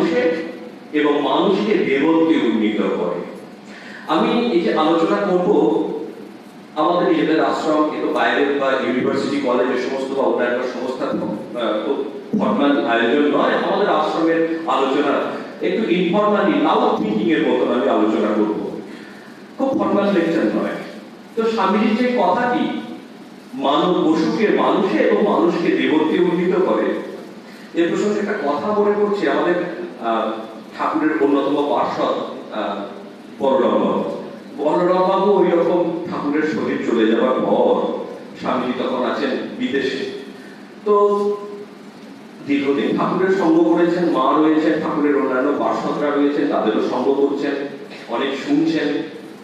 মানুষে এবং মানুষকে দেবত্বে উন্নীত করে। আমি এই যে আলোচনা করব আমাদের নিজেদের আশ্রম কিন্তু বাইরের বা ইউনিভার্সিটি কলেজ সমস্ত বা অন্যান্য সংস্থার ফর্মাল আয়োজন নয়, আমাদের আশ্রমের আলোচনা একটু ইনফর্মালি লাউড থিঙ্কিং এর মতন আমি আলোচনা করব, খুব ফর্মাল লেকচার নয়। তো স্বামীজির যে কথাটি মানব পশুকে মানুষে এবং মানুষকে দেবত্বে উন্নীত করে, এর প্রসঙ্গে একটা কথা মনে করছি। আমাদের ঠাকুরের অন্যতম পার্ষদ বলরাম বাবু ওই রকম ঠাকুরের শরীর চলে যাওয়ার পর স্বামীজি তখন আছেন বিদেশে। তো দীর্ঘদিন ঠাকুরের সঙ্গ করেছেন, মা রয়েছেন, ঠাকুরের অন্যান্য পার্ষদরা রয়েছেন, তাদেরও সঙ্গ করছেন, অনেক শুনছেন,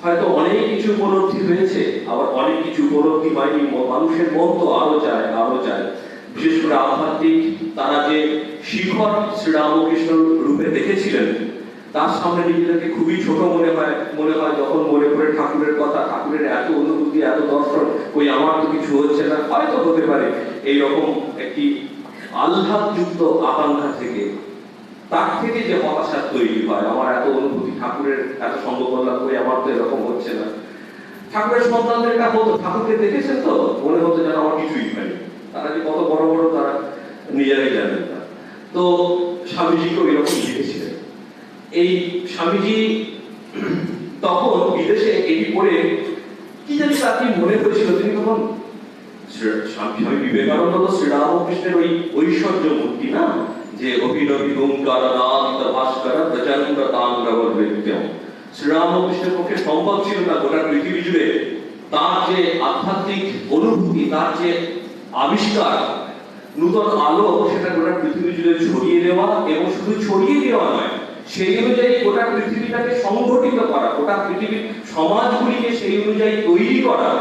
হয়তো অনেক কিছু উপলব্ধি হয়েছে, আবার অনেক কিছু উপলব্ধি হয়নি। মানুষের মন তো আরো যায় আরো যায়, বিশেষ করে আধ্যাত্মিক তারা যে শিখর শ্রীরামকৃষ্ণ রূপে দেখেছিলেন, তার সামনে নিজেদেরকে খুবই ছোট মনে হয় যখন মনে পড়ে ঠাকুরের কথা, ঠাকুরের এত অনুভূতি, এত দর্শন, ওই আমার তো কিছু হচ্ছে না, হয়তো হতে পারে এইরকম একটি আহ্লাদযুক্ত আকাঙ্ক্ষা থেকে, তার থেকে যে হতাশা তৈরি হয়, আমার এত অনুভূতি, ঠাকুরের এত সঙ্গ করলাম, ওই আমার তো এরকম হচ্ছে না। ঠাকুরের সন্তানদের এটা হতো, ঠাকুরকে দেখেছেন তো মনে হতো যেন আমার কিছুই হয়নি, তারা যে কত বড় বড় তারা নিজেরাই জানেন না। তো স্বামীজিকে ওই রকম লিখেছিলেন। এই স্বামীজি তখন বিদেশে এটি পড়ে কি জানি তার কি মনে হয়েছিল, তিনি তখন স্বামী বিবেকানন্দ তো শ্রীরামকৃষ্ণের ওই ঐশ্বর্য মূর্তি না, যে অভিনবী ওঙ্কারানাদিত ভাস্কর প্রচন্ড তাণ্ডবনৃত্যম। শ্রীরামকৃষ্ণের পক্ষে সম্ভব ছিল না গোটা পৃথিবী জুড়ে তার যে আধ্যাত্মিক অনুভূতি, তার যে আবিষ্কার, নূতন আলো, সেটা গোটা পৃথিবী জুড়ে ছড়িয়ে দেওয়া, এবং শুধু ছড়িয়ে দেওয়া নয়, সেই অনুযায়ী গোটা পৃথিবীটাকে সংগঠিত করা, গোটা পৃথিবীর সমাজগুলিকে সেই অনুযায়ী তৈরি করা।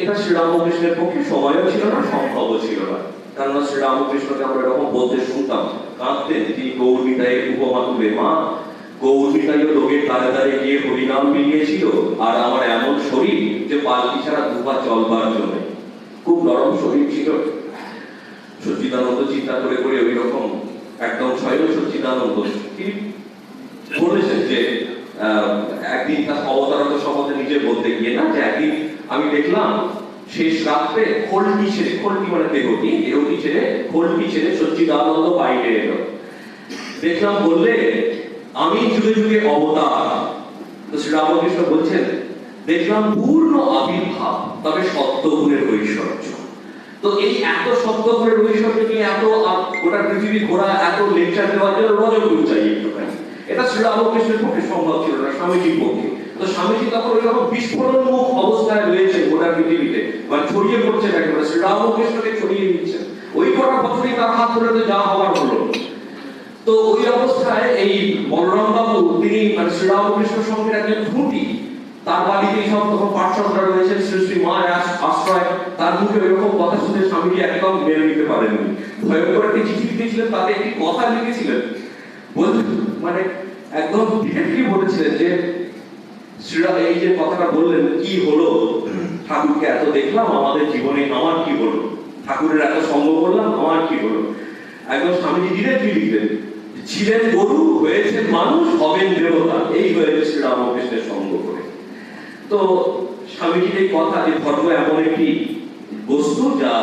এটা শ্রীরামকৃষ্ণের পক্ষে সময়ও ছিল না, সম্ভবও ছিল না। কেননা শ্রীরামকৃষ্ণকে আমরা এরকম বলতে শুনতাম, কাঁদতেন, তিনি গৌরনিতাইয়ের উপমা তুলে, মা গৌরনিতাইও লোকের দ্বারে দ্বারে গিয়ে হরিনাম বিলিয়েছিল, আর আমার এমন শরীর যে পালকি ছাড়া দুপা চলবার জন্য। খুব নরম শরীর ছিল। সচ্চিদানন্দ চিন্তা করে করে ওই রকম একদম স্বয়ং সচ্চিদানন্দ তিনি বলেছেন যে একদিন তার অবতারক সম্বন্ধে নিজে বলতে গিয়ে না, যে একদিন আমি দেখলাম শেষ রাত্রে খোলটি ছেড়ে, খোলটি মানে দেহটি ছেড়ে খোলটি ছেড়ে সচ্চিদানন্দ বাইরে এলো। দেখলাম, বললে আমি যুগে যুগে অবতার। তো শ্রীরামকৃষ্ণ বলছেন, দেখলাম পূর্ণ আবির্ভাব, তবে সত্যগুণের ঐশ্বর্য। তো এই এত সত্যগুণের ঐশ্বর্য নিয়ে এত গোটা পৃথিবী ঘোরা, এত লেকচার দেওয়ার জন্য রজগুণ চাই একটুখানি, এটা শ্রীরামকৃষ্ণের পক্ষে সম্ভব ছিল না, স্বামীজির পক্ষে। তো স্বামীজি তখন ওই রকম বিস্ফোরণমুখ অবস্থায় রয়েছে গোটা পৃথিবীতে, মানে ছড়িয়ে পড়ছে একেবারে, শ্রীরামকৃষ্ণকে ছড়িয়ে দিচ্ছেন। ওই কটা বছরই তার হাত ধরে যা হবার হলো। তো ওই অবস্থায় এই বলরাম বাবু, তিনি মানে শ্রীরামকৃষ্ণ সঙ্গের একজন খুঁটি, তার বাড়িতে সব তখন পাঠশালা রয়েছেন, শ্রী শ্রী মায়ের আশ্রয়, তার মুখে এরকম কথা শুনে স্বামীজি একদম মেনে নিতে পারেননি। ভয়ঙ্কর একটি চিঠি লিখেছিলেন, তাতে একটি কথা লিখেছিলেন, মানে একদম ডিরেক্টলি বলেছিলেন যে শ্রীরাম এই যে কথাটা বললেন, কি হলো, ঠাকুরকে এত দেখলাম, আমাদের জীবনে আমার কি হলো, ঠাকুরের এত সঙ্গ করলাম, আমার কি হলো। একদম স্বামীজি ডিরেক্টলি লিখলেন, ছিলেন গরু, হয়েছেন মানুষ, হবেন দেবতা, এই হয়েছে শ্রীরামকৃষ্ণের সঙ্গ করে। তো স্বামীজির এই কথা, যে ধর্ম এমন একটি বস্তু যা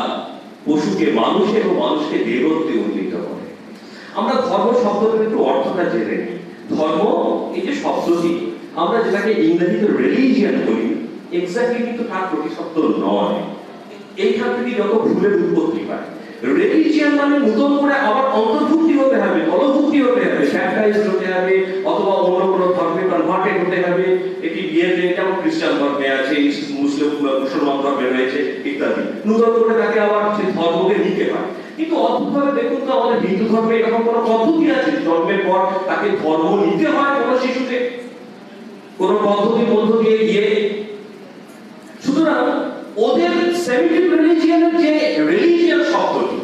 পশুকে মানুষে এবং মানুষকে দেবত্বে উন্নীত করে। আমরা ধর্ম শব্দটার একটু অর্থটা জেনে নিই। ধর্ম এই যে শব্দটি, আমরা যেটাকে ইংরেজিতে রিলিজিয়ান বলি, এক্স্যাক্টলি কিন্তু তার প্রতিশব্দ নয়। এইখান থেকে যত ভুলের উৎপত্তি পায়। রিলিজিয়ান মানে নতুন করে আবার অন্তর্ভুক্তি হতে হবে, দলভুক্তি হতে হবে, ব্যাপটাইজড হতে হবে, অথবা অন্য কোনো ধর্মে কনভার্টেড হতে হবে। এটি বিয়ের যেমন খ্রিস্টান ধর্মে আছে, মুসলমান ধর্মে রয়েছে ইত্যাদি, নতুন করে তাকে আবার সেই ধর্মকে নিতে হয়। কিন্তু অদ্ভুতভাবে দেখুন তো, আমাদের হিন্দু ধর্মে এরকম কোনো পদ্ধতি আছে জন্মের পর তাকে ধর্ম নিতে হয় কোনো শিশুকে, কোনো পদ্ধতির মধ্য দিয়ে গিয়ে? সুতরাং ওদের সেমিটিক রিলিজিয়ানের যে রিলিজিয়ান শব্দটি,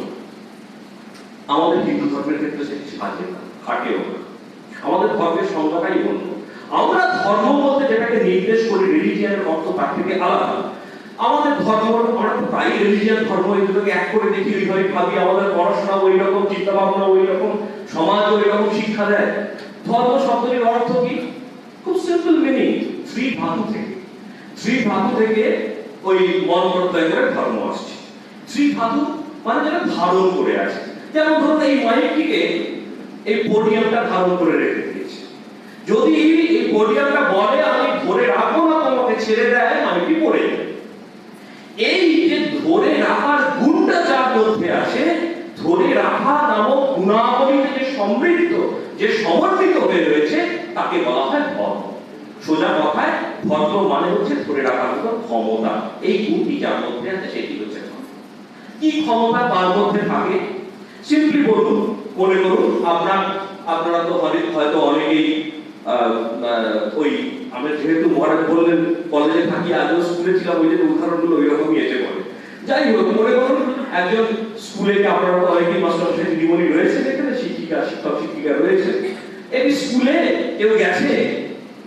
আমাদের হিন্দু ধর্মের ক্ষেত্রে সেটি সাজে না, খাটেও না। আমাদের ধর্মের সংজ্ঞাটাই অন্য। আমরা ধর্ম বলতে যেটাকে নির্দেশ করি, রিলিজিয়ানের অর্থ তার থেকে আলাদা। আমাদের ধর্ম, আমরা প্রায় রিলিজিয়ান ধর্ম এগুলোকে এক করে দেখি, ওইভাবে ভাবি, আমাদের পড়াশোনা ওই রকম, চিন্তা ভাবনা ওই রকম, সমাজ ওই রকম শিক্ষা দেয়। ধর্ম শব্দটির অর্থ কি? খুব সিম্পল মিনিং, শ্রী ধাতু থেকে। শ্রী ধাতু থেকে ওই মন প্রত্যয় করে ধর্ম আসছে। শ্রী ধাতু মানে যেটা ধারণ করে আছে। যেমন ধরুন এই মাইকটিকে, এই পোডিয়ামটা ধারণ করে রেখে দিয়েছে। যদি এই পোডিয়ামটা বলে আমি ধরে রাখবো না, তোমাকে ছেড়ে দেয়, মাইকটি পড়ে যাবে। এই যে ধরে রাখার গুণটা যার মধ্যে আসে, ধরে রাখা নামক গুণাবলীতে যে সমৃদ্ধ, যে সমন্বিত হয়ে রয়েছে, তাকে বলা হয় ধর্ম। সোজা কথায় ধর্ম মানে হচ্ছে ধরে রাখার মতো ক্ষমতা। এই গুণটি যার মধ্যে আছে সেটি হচ্ছে ধর্ম। কি ক্ষমতা তার মধ্যে থাকে? সিম্পলি বলুন, মনে করুন আপনারা তো হয়তো অনেকেই ওই, আমরা যেহেতু মহারাজ বললেন কলেজে থাকি, আগেও স্কুলে ছিলাম, ওই যে উদাহরণগুলো ওই রকমই এসে পড়ে। যাই হোক, মনে করুন একজন স্কুলে, আপনারা তো অনেকেই মাস্টারমশাই দিদিমণি রয়েছে, এখানে শিক্ষিকা, শিক্ষক শিক্ষিকা রয়েছে। এই স্কুলে কেউ গেছে,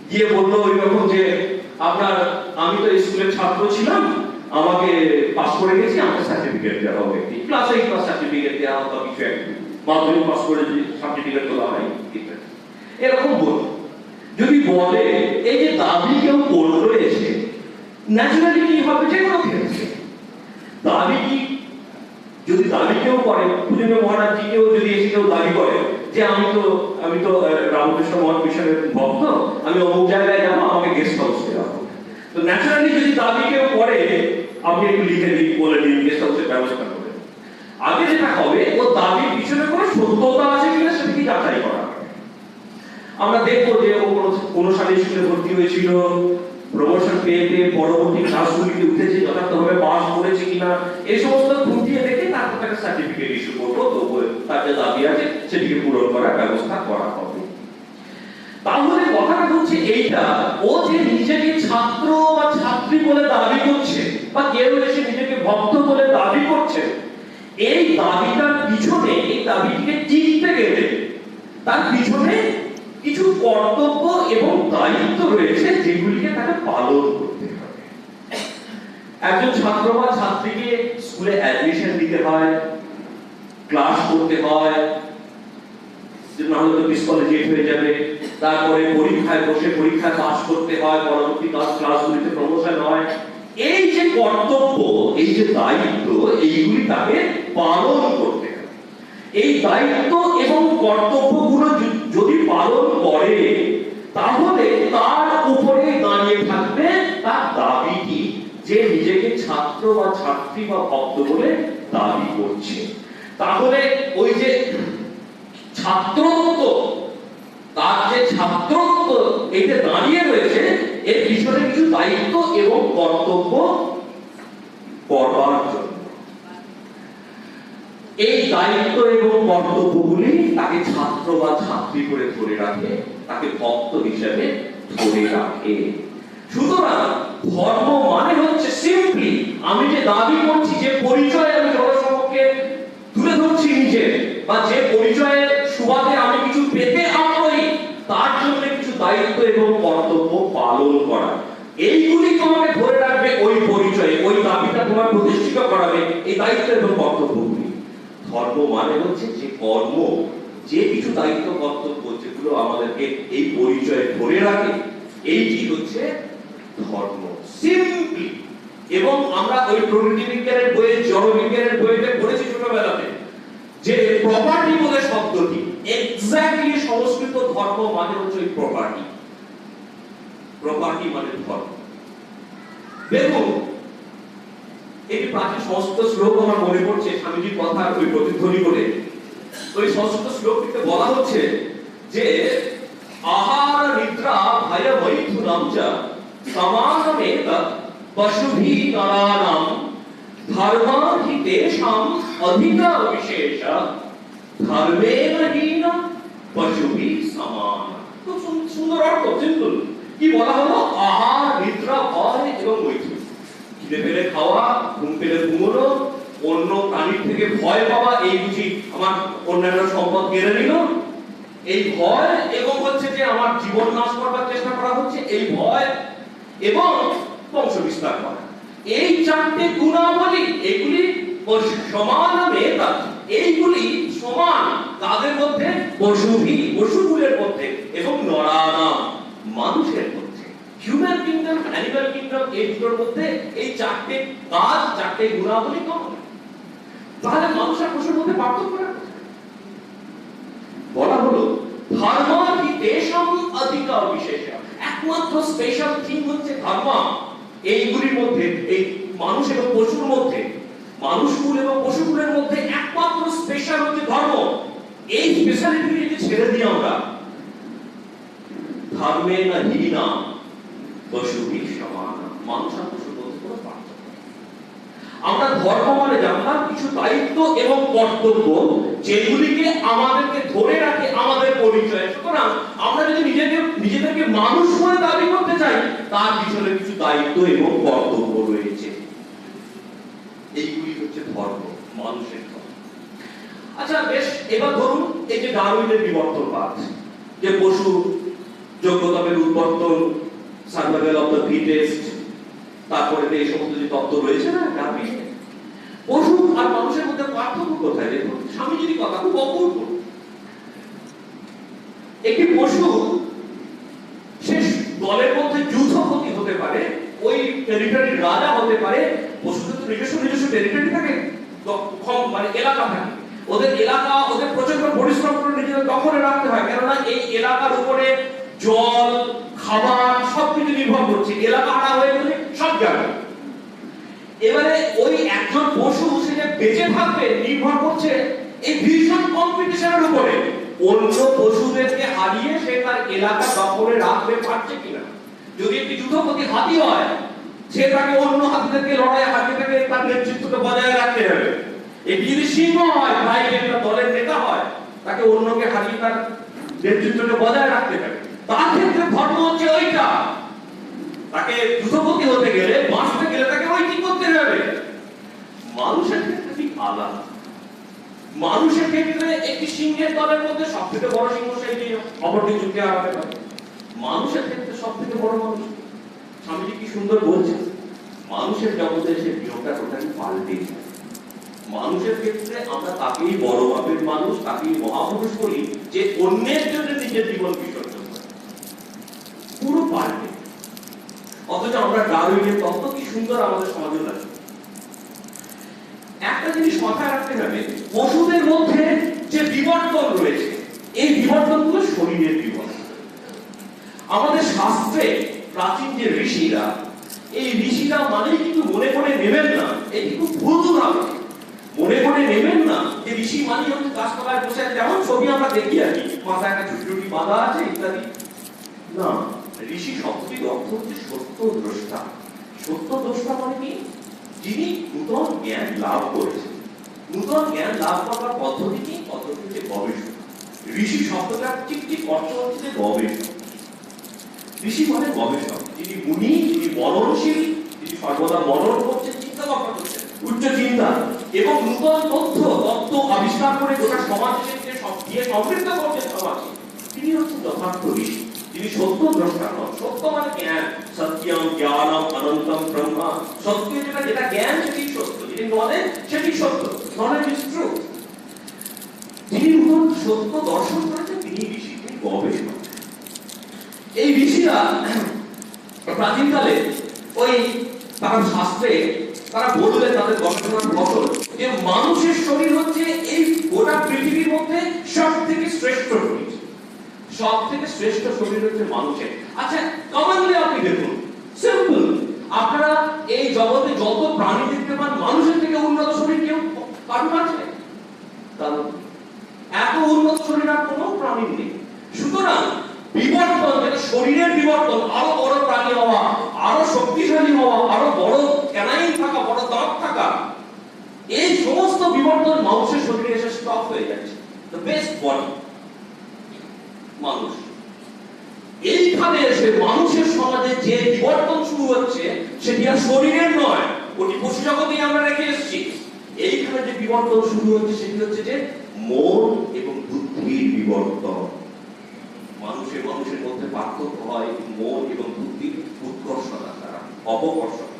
গিয়ে বললো ওই রকম যে আমি তো স্কুলের ছাত্র ছিলাম, আমাকে পাস করে গেছি, আমাকে সার্টিফিকেট দেওয়া হবে, ক্লাস 8 পাস সার্টিফিকেট দেওয়া হবে, কিছু একটা মাধ্যমিক পাস করে যে সার্টিফিকেট দেওয়া হয়, এরকম বল। যদি বলে এই যে দাবি কেউ করলো এসে, ন্যাচুরালি কি হবে? যে কোনো ক্ষেত্রে দাবি কি, যদি দাবি কেউ করে, পূজনীয় মহারাজজি কেউ যদি এসে কেউ দাবি করে যে আমি তো রামকৃষ্ণ মঠ মিশনের ভক্ত, আমি অমুক জায়গায় যাবো, আমাকে গেস্ট হাউস দেওয়া হবে, তো ন্যাচুরালি যদি দাবি কেউ করে, আপনি একটু লিখে দিন, বলে দিন, গেস্ট হাউসের ব্যবস্থা করে। আগে যেটা হবে, ও দাবির পিছনে কোনো সত্যতা আছে কিনা সেটাকে যাচাই করা। আমরা দেখবো যে ও কোন সালে স্কুলে ভর্তি হয়েছিল, প্রমোশন পেয়ে পরবর্তী ক্লাসগুলিতে উঠেছে, যথার্থভাবে পাস করেছে কিনা, এই সমস্ত খুঁটিয়ে দেখে তারপর তাকে সার্টিফিকেট ইস্যু করবো। তো তার যে দাবি আছে সেটিকে পূরণ করার ব্যবস্থা করা হবে। তাহলে কথাটা হচ্ছে এইটা, ও যে নিজেকে ছাত্র বা ছাত্রী বলে দাবি করছে, বা কেউ এসে নিজেকে ভক্ত বলে দাবি করছে, এই দাবিটার পিছনে, এই দাবিটিকে টিকতে গেলে তার পিছনে কিছু কর্তব্য এবং দায়িত্ব রয়েছে, যেগুলিকে তাকে পালন করতে হবে। একজন ছাত্র বা ছাত্রীকে স্কুলে অ্যাডমিশন দিতে হয়, ক্লাস করতে হয়, না হলে তো ডিসকলেজিয়েট হয়ে যাবে, তারপরে পরীক্ষায় বসে পরীক্ষায় পাস করতে হয়, পরবর্তী ক্লাসগুলিতে প্রমোশন হয়। এই যে কর্তব্য, এই যে দায়িত্ব, এইগুলি তাকে পালন করতে হবে। এই দায়িত্ব এবং কর্তব্যগুলো যদি পালন করে, তাহলে তার উপরে দাঁড়িয়ে থাকবে তার দাবিটি, যে নিজেকে ছাত্র বা ছাত্রী বা ভক্ত বলে দাবি করছে। তাহলে ওই যে ছাত্রত্ব, তার যে ছাত্রত্ব এতে দাঁড়িয়ে রয়েছে, এর পিছনে কিছু দায়িত্ব এবং কর্তব্য করবার জন্য। এই দায়িত্ব এবং কর্তব্যগুলি তাকে ছাত্র বা ছাত্রী করে ধরে রাখে, তাকে ভক্ত হিসেবে ধরে রাখে। সুতরাং ধর্ম মানে হচ্ছে সিম্পলি, আমি যে দাবি করছি, যে পরিচয় আমি জনসমক্ষে তুলে ধরছি নিজে, বা যে পরিচয়ের সুবাদে আমি কিছু পেতে আগ্রহী, তার জন্য কিছু দায়িত্ব এবং কর্তব্য পালন করা। এইগুলি তোমাকে ধরে রাখবে ওই পরিচয়ে, ওই দাবিটা তোমার প্রতিষ্ঠিত করাবে এই দায়িত্ব এবং কর্তব্যগুলি। ধর্ম মানে হচ্ছে যে কর্ম, যে কিছু দায়িত্ব কর্তব্য যেগুলো আমাদেরকে এই পরিচয়ে ধরে রাখে, এইটি হচ্ছে ধর্ম সিম্পলি। এবং আমরা ওই প্রকৃতি বিজ্ঞানের বইয়ে, জড় বিজ্ঞানের বইতে পড়েছি ছোটবেলাতে, যে প্রপার্টি বলে শব্দটি, এক্স্যাক্টলি সংস্কৃত ধর্ম মানে হচ্ছে ওই প্রপার্টি। প্রপার্টি মানে ধর্ম। দেখুন, এই প্রাচীন সংস্কৃত শ্লোক আমার মনে পড়ছে, স্বামীজির কথা ওই প্রতিধ্বনি করে। ওই সংস্কৃত শ্লোকটিতে বলা হচ্ছে যে আহার নিদ্রা ভয় মৈথুনম চ সমানমেব পশুভি নরানাম ধর্মাহি তেষাম অধিকা বিশেষ ধর্মেন হীন পশুভি সমান। খুব সুন্দর অর্থ, সিম্পল। কি বলা হলো? আহার নিদ্রা ভয় এবং মৈথুন। খিদে পেলে খাওয়া, ঘুম পেলে ঘুমোনো, অন্য প্রাণীর থেকে ভয় পাওয়া, এই বুঝি আমার অন্যান্য সম্পদ কেড়ে নিল, এই ভয়, এবং হচ্ছে যে আমার জীবন নাশ করবার চেষ্টা করা হচ্ছে, এই ভয়, এবং বংশ বিস্তার করা। এই চারটে গুণাবলী, এগুলি সমান মেধা, এইগুলি সমান তাদের মধ্যে পশুগুলের মধ্যে এবং নরানাম মানুষের মধ্যে। হিউম্যান কিংডম, অ্যানিমাল কিংডম, এই দুটোর মধ্যে এই চারটে কাজ, চারটে গুণাবলী কমন। তাহলে মানুষ আর পশুর মধ্যে পার্থক্য বলা হলো ধর্ম কি দেশম অধিকার বিশেষ, একমাত্র স্পেশাল থিং হচ্ছে ধর্ম। এইগুলির মধ্যে, এই মানুষ এবং পশুর মধ্যে, মানুষকুল এবং পশুকুলের মধ্যে একমাত্র স্পেশাল হচ্ছে ধর্ম। এই স্পেশালিটি যদি ছেড়ে দিই আমরা, ধর্মে না হীনা পশুভি সমান, মানুষ আর পশুর মধ্যে কোনো পার্থক্য নেই। আমরা ধর্ম মানে জানলাম কিছু দায়িত্ব এবং কর্তব্য যেগুলিকে আমাদেরকে ধরে রাখে আমাদের পরিচয়। সুতরাং আমরা যদি নিজেদেরকে মানুষ বলে দাবি করতে চাই, তার পিছনে কিছু দায়িত্ব এবং কর্তব্য রয়েছে। এইগুলি হচ্ছে ধর্ম, মানুষের ধর্ম। আচ্ছা বেশ, এবার ধরুন এই যে ডারউইনের বিবর্তনবাদ, যে পশু যোগ্যতার উৎপত্তন, সার্ভাইভাল অফ দ্য ফিটেস্ট, তারপরে এই সমস্ত যে তত্ত্ব রয়েছে না ডারউইনে, পশু আর মানুষের মধ্যে পার্থক্য কোথায়? দেখুন স্বামীজির কথা খুব অপূর্ব। একটি পশু সে দলের মধ্যে যুদ্ধপতি হতে পারে, ওই টেরিটরির রাজা হতে পারে। পশুদের তো নিজস্ব টেরিটরি থাকে, মানে এলাকা থাকে, ওদের এলাকা, ওদের প্রচন্ড পরিশ্রম করে নিজেদের দখলে রাখতে হয়, কেননা এই এলাকার উপরে জল, খাবার সবকিছু নির্ভর করছে। এলাকা আড়া হয়ে গেলে সব যাবে। এবারে ওই একজন পশু সে যে বেঁচে থাকবে নির্ভর করছে এই ভীষণ কম্পিটিশনের উপরে। অন্য পশুদেরকে হারিয়ে সে তার এলাকা দখলে রাখতে পারছে কিনা। যদি একটি যুদ্ধপতি হাতি হয়, সে তাকে অন্য হাতিদেরকে লড়াই হারিয়ে তাকে তার নেতৃত্বকে বজায় রাখতে হবে। একটি যদি সিংহ হয়, ভাই একটা দলের নেতা হয়, তাকে অন্যকে হারিয়ে তার নেতৃত্বকে বজায় রাখতে হবে। তার ক্ষেত্রে ধর্ম হচ্ছে ওইটা, তাকে যুদ্ধপতি হতে গেলে, বাঁচতে গেলে তাকে ওই কি করতে হবে। মানুষের ক্ষেত্রে ঠিক আলাদা। মানুষের ক্ষেত্রে একটি সিংহের দলের মধ্যে সবথেকে বড় সিংহ সেই যে অপরটি যুদ্ধে হারাতে পারে। মানুষের ক্ষেত্রে সবথেকে বড় মানুষ। স্বামীজি কি সুন্দর বলছেন, মানুষের জগতে এসে নিয়মটা টোটালি পাল্টে যায়। মানুষের ক্ষেত্রে আমরা তাকেই বড় মাপের মানুষ, তাকেই মহাপুরুষ বলি যে অন্যের জন্য নিজের জীবন বিসর্জন করে, পুরো পাল্টে। অথচ আমরা ডারউইনের তত্ত্ব কি সুন্দর আমাদের সমাজে লাগে। একটা জিনিস মাথায় রাখতে হবে, পশুদের মধ্যে যে বিবর্তন রয়েছে, এই বিবর্তনগুলো শরীরের বিবর্তন। আমাদের শাস্ত্রে প্রাচীন যে ঋষিরা, এই ঋষিরা মানেই কিন্তু মনে করে নেবেন না, এটি খুব ভুল ধারণা। মনে করে নেবেন না যে ঋষি মানে হচ্ছে গাছতলায় বসে আছে, যেমন ছবি আমরা দেখি আর কি, মাথায় একটা ঝুঁটি বাঁধা আছে ইত্যাদি। না, ঋষি শব্দটির অর্থ হচ্ছে সত্য দ্রষ্টা। সত্য দ্রষ্টা মানে কি? যিনি নূতন জ্ঞান লাভ করেছেন। নূতন জ্ঞান লাভ করার পদ্ধতি কি? পদ্ধতি হচ্ছে গবেষণা। ঋষি শব্দটা ঠিক অর্থ হচ্ছে গবেষণা। ঋষি মানে গবেষক, যিনি মুনি, যিনি মননশীল, যিনি সর্বদা মনন করছেন, চিন্তা ভাবনা করছেন, উচ্চ চিন্তা এবং নূতন তত্ত্ব আবিষ্কার করে গোটা সমাজকে দিয়ে সমৃদ্ধ করছেন সমাজকে। তিনি হচ্ছেন যথার্থ ঋষি, যিনি সত্য দ্রষ্টা নন। সত্য মানে জ্ঞান, সত্যম জ্ঞানম অনন্তম ব্রহ্ম। সত্য যেটা জ্ঞান সেটি সত্য, যিনি নলেজ সেটি সত্য, নলেজ ইজ ট্রুথ। যিনি নূতন সত্য দর্শন করেছেন তিনি ঋষি, তিনি গবেষক। এই ঋষিরা প্রাচীনকালে ওই তারা শাস্ত্রে তারা বললেন তাদের গবেষণার ফসল যে মানুষের শরীর হচ্ছে এই গোটা পৃথিবীর মধ্যে সব থেকে শ্রেষ্ঠ শরীর। সব থেকে শ্রেষ্ঠ শরীর হচ্ছে মানুষের। আচ্ছা কমনলি আপনি দেখুন, সিম্পল, আপনারা এই জগতে যত প্রাণী দেখতে পান, মানুষের থেকে উন্নত শরীর কেউ কারণ আছে? কারণ এত উন্নত শরীর আর কোনো প্রাণী নেই। সুতরাং বিবর্তন, যেটা শরীরের বিবর্তন, আরো বড় প্রাণী হওয়া, আরো শক্তিশালী হওয়া, আরো বড় ক্যানাইন থাকা, বড় দাঁত থাকা, এই সমস্ত বিবর্তন মানুষের শরীরে এসে স্টপ হয়ে যাচ্ছে। দ্য বেস্ট বডি মানুষ। এইখানে এসে মানুষের সমাজে যে বিবর্তন শুরু হচ্ছে সেটি আর শরীরের নয়, ওটি পশু জগতেই আমরা রেখে এসেছি। এইখানে যে বিবর্তন শুরু হচ্ছে সেটি হচ্ছে যে মন এবং বুদ্ধির বিবর্তন। মানুষের মধ্যে পার্থক্য হয় মন এবং বুদ্ধির উৎকর্ষতা দ্বারা, অপকর্ষতা।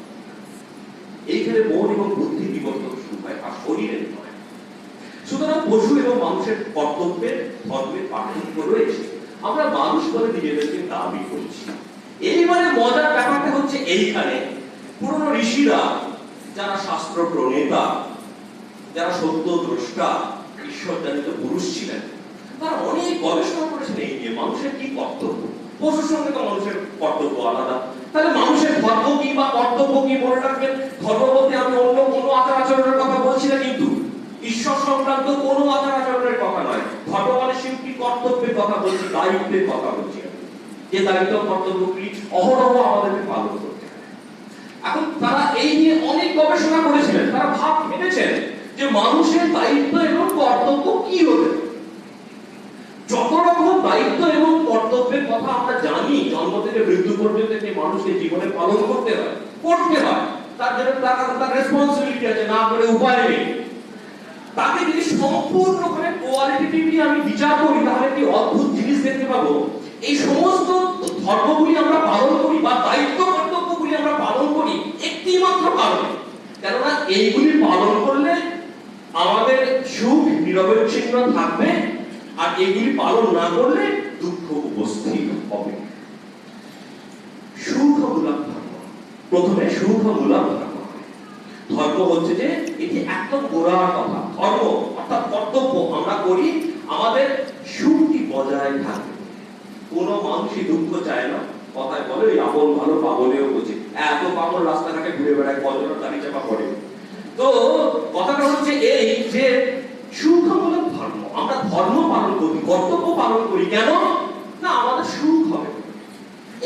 এখানে মন এবং বুদ্ধি বিবর্তন শুরু হয়, আর শরীরের নয়। সুতরাং পশু এবং মানুষের কর্তব্যের ধর্মের পার্থক্য রয়েছে, আমরা মানুষ বলে নিজেদেরকে দাবি করছি। এইবারে মজার ব্যাপারটা হচ্ছে এইখানে পুরনো ঋষিরা, যারা শাস্ত্র প্রণেতা, যারা সত্য দ্রষ্টা, ঈশ্বর জানিত পুরুষ ছিলেন, তারা অনেক গবেষণা করেছেন এই নিয়ে মানুষের কি কর্তব্য। পশুর সঙ্গে তো মানুষের কর্তব্য আলাদা, তাহলে মানুষের ধর্ম কি বা কর্তব্য কি মনে রাখবেন। ধর্ম বলতে আমি অন্য কোনো আচার আচরণের কথা বলছি না, কিন্তু ঈশ্বর সংক্রান্ত কোনো আচার আচরণের কথা নয়। ধর্ম মানে শিল্পী কর্তব্যের কথা বলছি, দায়িত্বের কথা বলছি, যে দায়িত্ব কর্তব্যগুলি অহরহ আমাদেরকে পালন করতে হবে। এখন তারা এই নিয়ে অনেক গবেষণা করেছিলেন, তারা ভেবেছেন যে মানুষের দায়িত্ব এবং কর্তব্য কি হতে পারে। যত রকম দায়িত্ব এবং কর্তব্যের কথা আমরা জানি, জন্ম থেকে মৃত্যু পর্যন্ত যে মানুষকে জীবনে পালন করতে হয়, তার জন্য তার রেসপন্সিবিলিটি আছে, না করে উপায় নেই। তাকে যদি সম্পূর্ণভাবে কোয়ালিটেটিভলি আমি বিচার করি, তাহলে একটি অদ্ভুত জিনিস দেখতে পাবো। এই সমস্ত ধর্মগুলি আমরা পালন করি বা দায়িত্ব কর্তব্যগুলি আমরা পালন করি একটি মাত্র কারণে, কেননা এইগুলি পালন করলে আমাদের সুখ নিরবচ্ছিন্ন থাকবে, আর এগুলি পালন না করলে দুঃখ উপস্থিত হবে। সুখমূলক ধর্ম, প্রথমে সুখমূলক ধর্ম। ধর্ম হচ্ছে যে এটি একদম গোড়ার কথা। ধর্ম অর্থাৎ কর্তব্য আমরা করি আমাদের সুখটি বজায় থাকবে। কোন মানুষই দুঃখ চায় না। কথায় বলে ওই আপন ভালো পাগলেও বোঝে, এত পাগল রাস্তাঘাটে ঘুরে বেড়ায়, কজনের দাড়ি চাপা করে। তো কথাটা হচ্ছে এই যে সুখমূলক ধর্ম, আমরা ধর্ম পালন করি, কর্তব্য পালন করি, কেন না আমাদের সুখ হবে।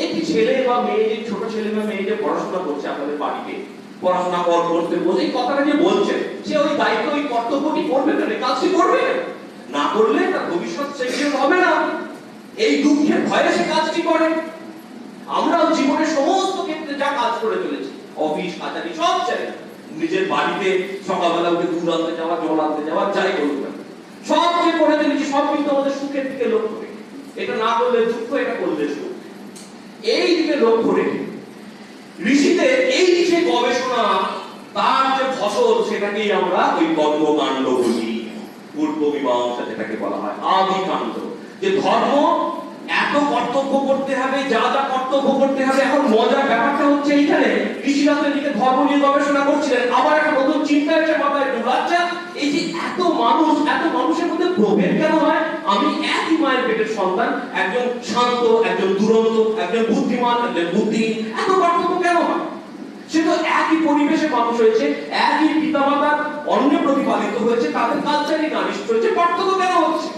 একটি ছেলে বা মেয়ে, ছোট ছেলে বা মেয়ে যে পড়াশোনা করছে আপনাদের বাড়িতে, পড়াশোনা করতে বলে এই কথাটা যে বলছে, সে ওই দায়িত্ব ওই কর্তব্যটি করবে না, কাজটি করবে না, করলে তার ভবিষ্যৎ সেগুলো হবে না। এই দুঃখের ভয়ে সে কাজটি করে। আমরাও জীবনের সমস্ত ক্ষেত্রে যা কাজ করে চলেছি, অফিস কাছারি সব জায়গায়, নিজের বাড়িতে সকালবেলা উঠে দুধ আনতে যাওয়া, জল আনতে যাওয়া, যাই করুক না, সব যে করে চলেছি সব কিন্তু আমাদের সুখের দিকে লক্ষ্য রেখে। এটা না করলে দুঃখ, এটা করলে সুখ, এই দিকে লক্ষ্য রেখে ঋষিদের এই যে গবেষণা, তার যে ফসল, সেটাকেই আমরা ওই কর্মকাণ্ড বলি। পূর্ব মীমাংসা যেটাকে বলা হয় আদি কাণ্ড, যে ধর্ম এত কর্তব্য করতে হবে, যা যা কর্তব্য করতে হবে। এখন মজার ব্যাপারটা হচ্ছে এইখানে ঋষিরা তো এদিকে ধর্ম নিয়ে গবেষণা করছিলেন, আবার একটা নতুন চিন্তা এসে মাথায় ঢুকলো, আচ্ছা এই যে এত মানুষের মধ্যে প্রভেদ কেন হয়? আমি একই মায়ের পেটের সন্তান, একজন শান্ত, একজন দুরন্ত, একজন বুদ্ধিমান, একজন বুদ্ধিহীন, এত পার্থক্য কেন হয়? সে তো একই পরিবেশে মানুষ হয়েছে, একই পিতামাতার অন্নে প্রতিপালিত হয়েছে, তাদের কালচারে গানিষ্ঠ হয়েছে, পার্থক্য কেন হচ্ছে?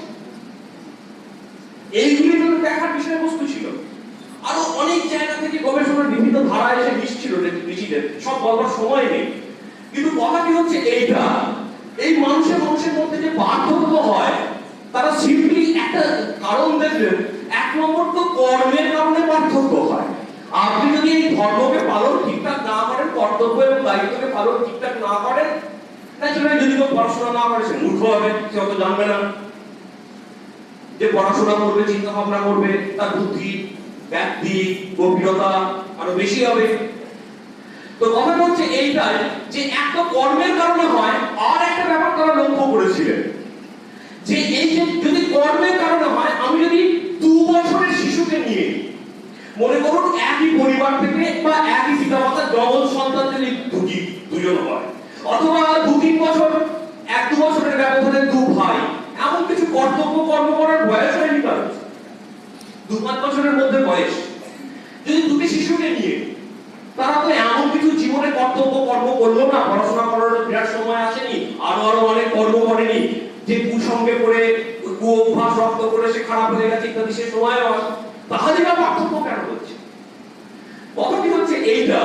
এইগুলি তো দেখার বিষয়বস্তু ছিল। আরো অনেক জায়গা থেকে গবেষণার বিভিন্ন ধারা এসে মিশছিল ঋষিদের, সব বলবার সময় নেই। কিন্তু কথা কি হচ্ছে এইটা, এই মানুষের মধ্যে যে পার্থক্য হয়, তারা সিম্পলি একটা কারণ দেখবেন। এক নম্বর তো কর্মের কারণে পার্থক্য হয়। আপনি যদি এই ধর্মকে পালন ঠিকঠাক না করেন, কর্তব্য এবং দায়িত্বকে পালন ঠিকঠাক না করেন, ন্যাচুরালি যদি কেউ পড়াশোনা না করে সে মূর্খ হবে, সে অত জানবে না। যে পড়াশোনা করবে, চিন্তা ভাবনা করবে, তার বুদ্ধি, ব্যক্তি, গভীরতা আরো বেশি হবে। তো কথা হচ্ছে এইটাই যে একটা কর্মের কারণে হয়, আর একটা ব্যাপার তারা লক্ষ্য করেছিলেন যে এই যে যদি কর্মের কারণে হয়, আমি যদি 2 বছরের শিশুকে নিয়ে, মনে করুন একই পরিবার থেকে বা একই পিতামাতার যমজ সন্তান যদি দুজন হয়, অথবা 2-3 বছর, 1-2 বছরের ব্যবধানে 2 ভাই, এমন কিছু কর্তব্য কর্ম করার বয়স হয়নি কারণ, 2-5 বছরের মধ্যে বয়স, যদি দুটি শিশুকে নিয়ে, তারা তো এমন কিছু জীবনে কর্তব্য কর্ম করলো না, পড়াশোনা করার বিরাট সময় আসেনি, আরো অনেক কর্ম করেনি, যে কুসঙ্গে পড়ে কুঅভ্যাস রপ্ত করে সে খারাপ হয়ে গেছে ইত্যাদি, সে সময় আসে, তাহলে বা পার্থক্য কেন হচ্ছে? কথাটি হচ্ছে এইটা।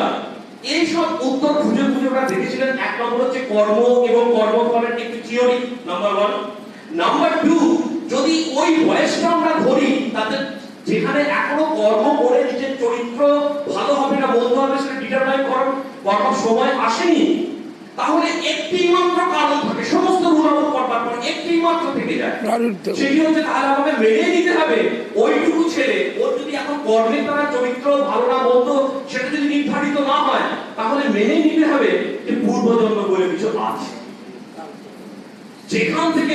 এই সব উত্তর খুঁজে ওরা দেখেছিলেন। এক নম্বর হচ্ছে কর্ম এবং কর্মফলের একটি থিওরি, নাম্বার 1। নাম্বার 2, যদি ওই বয়সটা আমরা ধরি, তাতে যেখানে এখনো কর্ম করে নিজের চরিত্র ভালো হবে না মন্দ হবে সেটা ডিটারমাইন করার সময় আসেনি, তাহলে একটি মাত্র কারণ থাকে, সমস্ত রুলামত করবার পর একটি মাত্র থেকে যায়, সেটি হচ্ছে তাহলে আমাদের মেনে নিতে হবে ওইটুকু ছেলে, ওর যদি এখন কর্মের দ্বারা চরিত্র ভালো না মন্দ সেটা যদি নির্ধারিত না হয়, তাহলে মেনে নিতে হবে যে পূর্বজন্ম বলে কিছু আছে, যেখান থেকে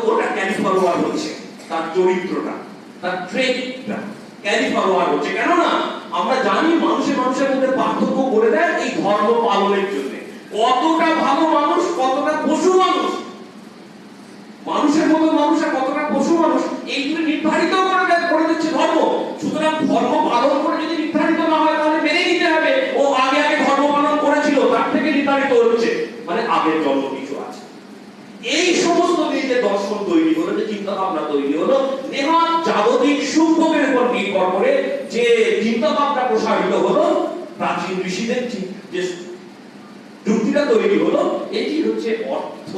ওটা ক্যারি ফরওয়ার্ড হচ্ছে, তার চরিত্রটা, তার ট্রেটটা ক্যারি ফরওয়ার্ড হচ্ছে। কেননা আমরা জানি মানুষের মধ্যে পার্থক্য করে দেয় এই ধর্ম পালনের জন্য। কতটা ভালো মানুষ, কতটা পশু মানুষ, মানুষের মতো মানুষ আর কতটা পশু মানুষ, এইগুলো নির্ধারিত করে দিচ্ছে ধর্ম। সুতরাং ধর্ম পালন করে যদি নির্ধারিত না হয় তাহলে মেনে নিতে হবে ও আগে ধর্ম পালন করেছিল, তার থেকে নির্ধারিত হচ্ছে, মানে আগের জন্ম কিছু আছে। এই সমস্ত যে দর্শন তৈরি হলো, যে চিন্তা ভাবনা তৈরি হলো, নেহাত জাগতিক সুখভোগের উপর নির্ভর করে যে চিন্তা ভাবনা প্রসারিত হলো, প্রাচীন ঋষিদের যে যুক্তিটা তৈরি হলো, এটি হচ্ছে অর্থ।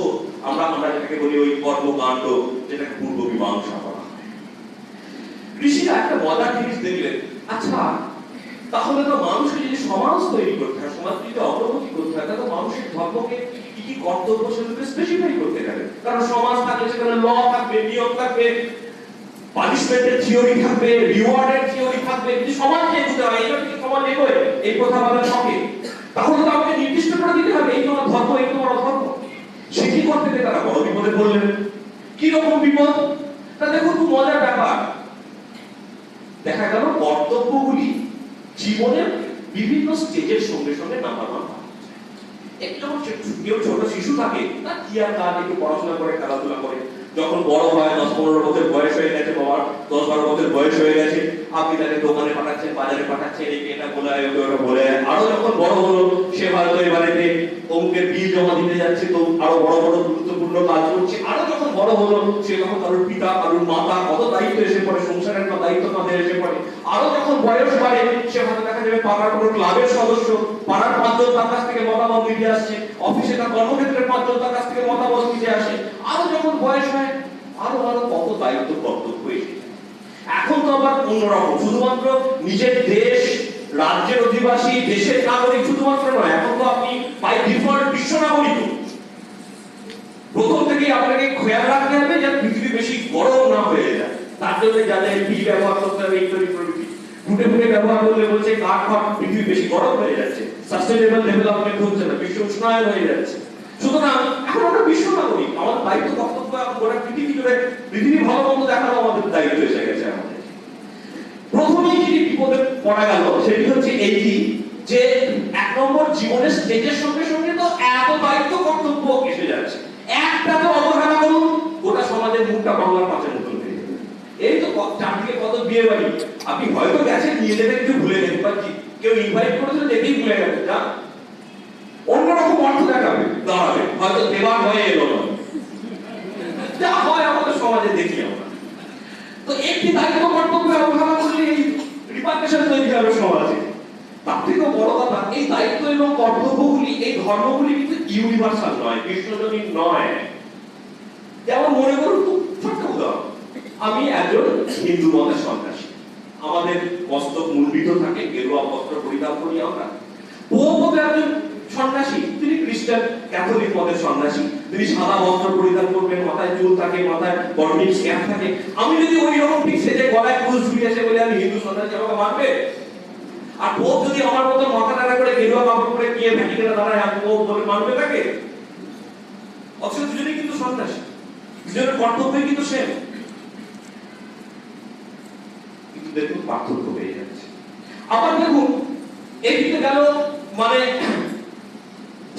আমরা যেটাকে বলি ওই কর্মকাণ্ড, যেটাকে পূর্ব মীমাংসা বলা হয়। ঋষিরা একটা মজার জিনিস দেখলেন, আচ্ছা তাহলে তো মানুষকে যদি সমাজ তৈরি করতে হয়, সমাজ যদি অগ্রগতি করতে হয়, তাহলে মানুষের ধর্মকে কি কি কর্তব্য সেগুলোকে স্পেসিফাই করতে গেলে, কারণ সমাজ থাকলে সেখানে ল থাকবে, নিয়ম থাকবে, পানিশমেন্টের থিওরি থাকবে, রিওয়ার্ডের থিওরি থাকবে। যদি সমাজকে এগোতে হয়, এইটা কি সমাজ এগোয় এই কথা বলার শখে, তাহলে তো আমাকে নির্দিষ্ট করে দিতে হবে এই তোমার ধর্ম, এই তোমার অধর্ম। সেটি করতে গিয়ে তারা বড় বিপদে পড়লেন। কি রকম বিপদ? তা দেখুন, খুব মজার ব্যাপার। দেখা গেল কর্তব্যগুলি জীবনের বিভিন্ন স্টেজের সঙ্গে সঙ্গে নাম্বার ওয়ান। একটু কেউ ছোট শিশু থাকে, তার কি আর কাজ, একটু পড়াশোনা করে, খেলাধুলা করে, যখন বড় হয় 10-15 বছর বয়স হয়ে গেছে, বাবার 10-12 বছর বয়স হয়ে গেছে, আপনি তাকে দোকানে পাঠাচ্ছেন, বাজারে পাঠাচ্ছেন, এটা বলে ওটা বলে। আরো যখন বড় হলো, সে হয়তো এবারেতে অঙ্কের বিল জমা দিতে যাচ্ছে, তো আরো বড় গুরুত্বপূর্ণ কাজ করছে। আরো যখন বড় হলো, সে তখন কারোর পিতা, কারোর মাতা, কত দায়িত্ব এসে পড়ে, সংসারের দায়িত্ব তাদের এসে পড়ে। আরো যখন বয়স বাড়ে, সে হয়তো দেখা যাবে পাড়ার কোনো ক্লাবের সদস্য, পাড়ার 5 জন তার কাছ থেকে মতামত নিতে আসছে, অফিসে তার কর্মক্ষেত্রের 5 জন তার কাছ থেকে মতামত নিতে আসে। আরো যখন বয়স হয়, আরো কত দায়িত্ব কর্তব্য এসে যায়। এখন তো আবার অন্যরকম, শুধুমাত্র নিজের দেশ রাজ্যের অধিবাসী, দেশের নাগরিক শুধুমাত্র নয়, এখন তো আপনি বাই ডিফল্ট বিশ্ব নাগরিক। প্রথম থেকেই আপনাকে খেয়াল রাখতে হবে যে পৃথিবী বেশি গরম না হয়ে যায়, তার জন্য যাদের বি ব্যবহার করতে হবে, ফুটে ব্যবহার করলে বলছে কাঠ পৃথিবী বেশি গরম হয়ে যাচ্ছে, সাস্টেইনেবল ডেভেলপমেন্ট হচ্ছে না, বিশ্ব উষ্ণায়ন হয়ে যাচ্ছে। সুতরাং এখন আমরা বিশ্ব নাগরিক, আমাদের দায়িত্ব কর্তব্য গোটা পৃথিবী জুড়ে পৃথিবী ভালো মন্দ দেখানো আমাদের দায়িত্ব এসে গেছে আমাদের। প্রথমেই যেটি বিপদে পড়া গেল সেটি হচ্ছে এইটি যে 1 নম্বর জীবনের স্টেজের সঙ্গে সঙ্গে তো এত দায়িত্ব কর্তব্য এসে যাচ্ছে, একটা তো অবহেলা করুন, গোটা সমাজের মুখটা বাংলার পাঁচের মতন হয়ে যাবে। এই তো চারদিকে কত বিয়ে বাড়ি, আপনি হয়তো গেছেন, নিয়ে যেতে কিছু ভুলে গেছেন, বা কেউ ইনভাইট করেছিল দেখেই ভুলে গেছে, যা অন্যরকম অর্থ দেখাবে, দাঁড়াবে, হয়তো দেবার হয়ে এলো না, যা হয় আমাদের সমাজে দেখি আমরা। তো একটি দায়িত্ব কর্তব্য অবহেলা করলে এই রিপার্কেশন তৈরি হবে সমাজে। তার থেকেও বড় কথা, এই দায়িত্ব এবং কর্তব্যগুলি, এই ধর্মগুলি কিন্তু ইউনিভার্সাল নয়, বিশ্বজনীন নয়। যেমন মনে করুন, খুব ছোট্ট উদাহরণ, আমি একজন হিন্দু মতের সন্ন্যাসী, আমাদের মস্তক মুন্ডিত থাকে, গেরুয়া বস্ত্র পরিধান করি আমরা। পোপ একজন সন্ন্যাসী, তিনি খ্রিস্টান ক্যাথলিক মতের সন্ন্যাসী, তিনি সাদা বস্ত্র পরিধান করবেন, মাথায় চুল থাকে, মাথায় বর্নিক্স ক্যাপ থাকে। আমি যদি ওই রকম ঠিক সেজে গলায় ফুল ঝুলিয়ে এসে বলে আমি হিন্দু সন্ন্যাসী, আমাকে মানবে? আর পোপ যদি আমার মতো মাথা টানা করে গেরুয়া কাপড় পরে গিয়ে ভ্যাটিকানে দাঁড়ায়, আমি পোপ বলে মানবে তাকে? অথচ দুজনেই কিন্তু সন্ন্যাসী, দুজনের কর্তব্যই কিন্তু সেম, কিন্তু দেখুন পার্থক্য হয়ে যাচ্ছে। আবার দেখুন, এদিকে গেল মানে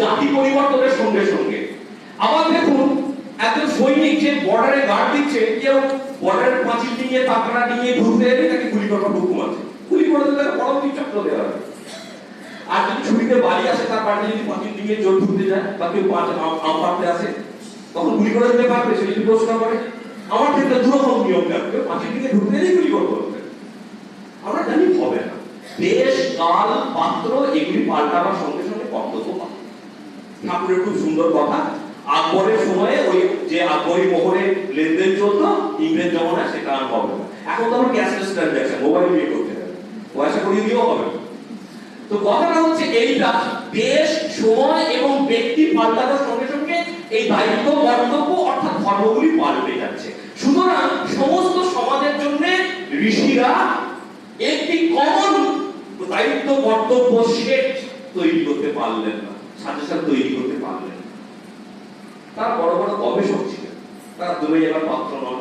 জাতি পরিবর্তনের সঙ্গে সঙ্গে। আবার দেখুন, একজন সৈনিক যে বর্ডারে গার্ড দিচ্ছে, কেউ বর্ডারের পাঁচিল নিয়ে তাকড়া নিয়ে ঢুকতে এলে তাকে গুলি করার হুকুম আছে, গুলি করে দিলে তাকে পরবর্তী চক্র দেওয়া হবে। আর যদি ছুরিতে বাড়ি আসে, তার বাড়িতে যদি পাঁচিল নিয়ে জোর ঢুকতে যায়, বা কেউ আম পাড়তে আসে, তখন গুলি করে দিতে পারবে। সে যদি প্রশ্ন করে, আমার ক্ষেত্রে দুরকম নিয়ম থাকবে, পাঁচিল দিকে ঢুকতে এলেই গুলি করবো, আমরা জানি হবে না। দেশ, কাল, পাত্র এগুলি পাল্টাবার সঙ্গে সঙ্গে কর্তব্য পাবে। ঠাকুরের খুব সুন্দর কথা, আকবরের সময়ে ওই যে আকবরী মোহরে লেনদেন চলতো, ইংরেজ জমানা সেটা আর হবে না। এখন তো আমরা ক্যাশলেস ট্রানজাকশন, মোবাইল দিয়ে করতে হবে, পয়সা করিয়ে দিয়েও হবে না। তো কথাটা হচ্ছে এইটা, দেশ, সময় এবং ব্যক্তি পাল্টানোর সঙ্গে সঙ্গে এই দায়িত্ব কর্তব্য অর্থাৎ ধর্মগুলি পাল্টে যাচ্ছে। সুতরাং সমস্ত সমাজের জন্য ঋষিরা একটি কমন দায়িত্ব কর্তব্য সেট তৈরি করতে পারলেন না। সাজেশন তৈরি করতে পারলেন। তারা বড় বড় গবেষক ছিলেন, তারা দূরে যাবার পাত্র নন।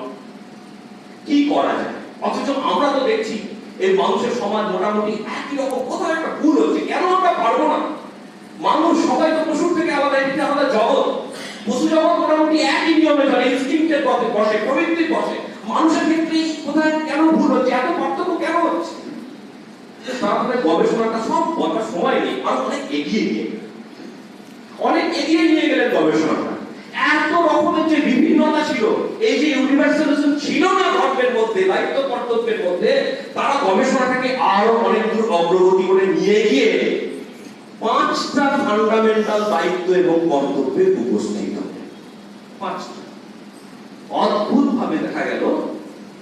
কি করা যায়? অথচ আমরা তো দেখছি এই মানুষের সমাজ মোটামুটি একই রকম, কোথাও একটা ভুল হচ্ছে। কেন আমরা পারবো না? মানুষ সবাই তো পশুর থেকে আলাদা, এটা আমাদের জগৎ। পশু জগৎ মোটামুটি একই নিয়মে চলে, ইনস্টিংক্টের পথে বসে, প্রবৃত্তির বসে। মানুষের ক্ষেত্রে কোথায় কেন ভুল হচ্ছে, এত পার্থক্য কেন হচ্ছে? তারপরে গবেষণাটা সব বলার সময় নেই, আর অনেক এগিয়ে নিয়ে গেলেন গবেষণাটা। এত রকমের যে বিভিন্নতা ছিল, এই যে ইউনিভার্সালিজম ছিল না ধর্মের মধ্যে, দায়িত্ব কর্তব্যের মধ্যে, তারা গবেষণাটাকে আরো অনেক দূর অগ্রগতি করে নিয়ে গিয়ে 5টা ফান্ডামেন্টাল দায়িত্ব এবং কর্তব্যে উপস্থিত হবে। 5টা অদ্ভুত ভাবে দেখা গেল,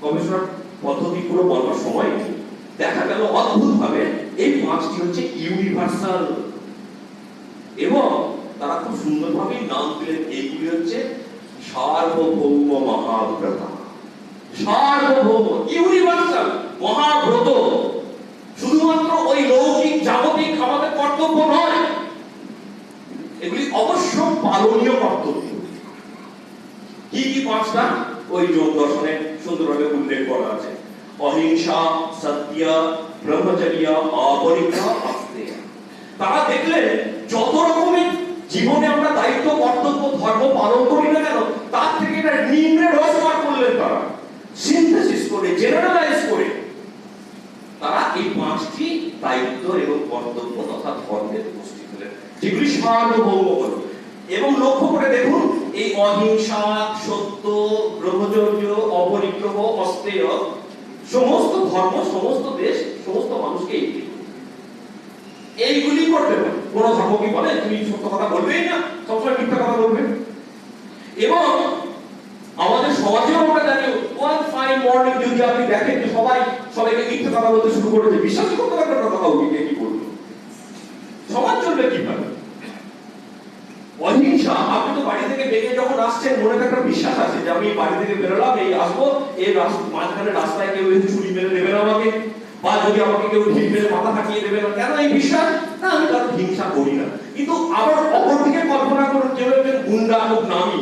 গবেষণার পদ্ধতি পুরো বলবার সময় নেই, দেখা গেল অদ্ভুত ভাবে এই 5টি হচ্ছে ইউনিভার্সাল, এবং তারা খুব সুন্দরভাবে নাম দিলেন, এইগুলি হচ্ছে সার্বভৌম মহাব্রত। সার্বভৌম, ইউনিভার্সাল, মহাব্রত। শুধুমাত্র ওই লৌকিক জাগতিক আমাদের কর্তব্য নয়, এগুলি অবশ্য পালনীয় কর্তব্য। কি কি 5টা? ওই যোগ দর্শনে সুন্দরভাবে উল্লেখ করা আছে। অহিংসা, সত্য, ব্রহ্মচর্য, অপরিগ্রহ, আস্তেয়। তারা দেখলেন যত রকমের জীবনে আমরা দায়িত্ব কর্তব্য ধর্ম পালন করি না কেন, তার থেকে এটা নিম্নে রসবার করলেন তারা, সিনথেসিস করে, জেনারেলাইজ করে তারা এই 5টি দায়িত্ব এবং কর্তব্য তথা ধর্মের উপস্থিত হলেন, যেগুলি সার্বভৌম হল। এবং লক্ষ্য করে দেখুন, এই অহিংসা, সত্য, ব্রহ্মচর্য, অপরিগ্রহ, অস্তেয় সমস্ত ধর্ম, সমস্ত দেশ, সমস্ত মানুষকে এইগুলি করতে পারে। কোন ধর্ম কি বলে তুমি সত্য কথা বলবেই না, সবসময় মিথ্যা কথা বলবে? এবং আমাদের সমাজেও আমরা জানি, ওয়ান ফাইন মর্নিং যদি আপনি দেখেন যে সবাইকে মিথ্যা কথা বলতে শুরু করেছে, বিশ্বাস করতে পারবেন না কথা বলবে, কি বলবো? সমাজ চলবে কিভাবে? অহিংসা, আপনি তো বাড়ি থেকে বেরিয়ে যখন আসছেন, মনে একটা বিশ্বাস আছে যে আমি বাড়ি থেকে বেরোলাম, এই আসবো, এই মাঝখানে রাস্তায় কেউ ছুরি মেরে দেবে না আমাকে, বা যদি আমাকে কেউ ঢিল মেরে মাথা ফাটিয়ে দেবে না। কেন এই বিশ্বাস? না, আমি কারো হিংসা করি না। কিন্তু আবার অপরদিকে কল্পনা করুন, কেউ একজন গুন্ডা হোক, নামি,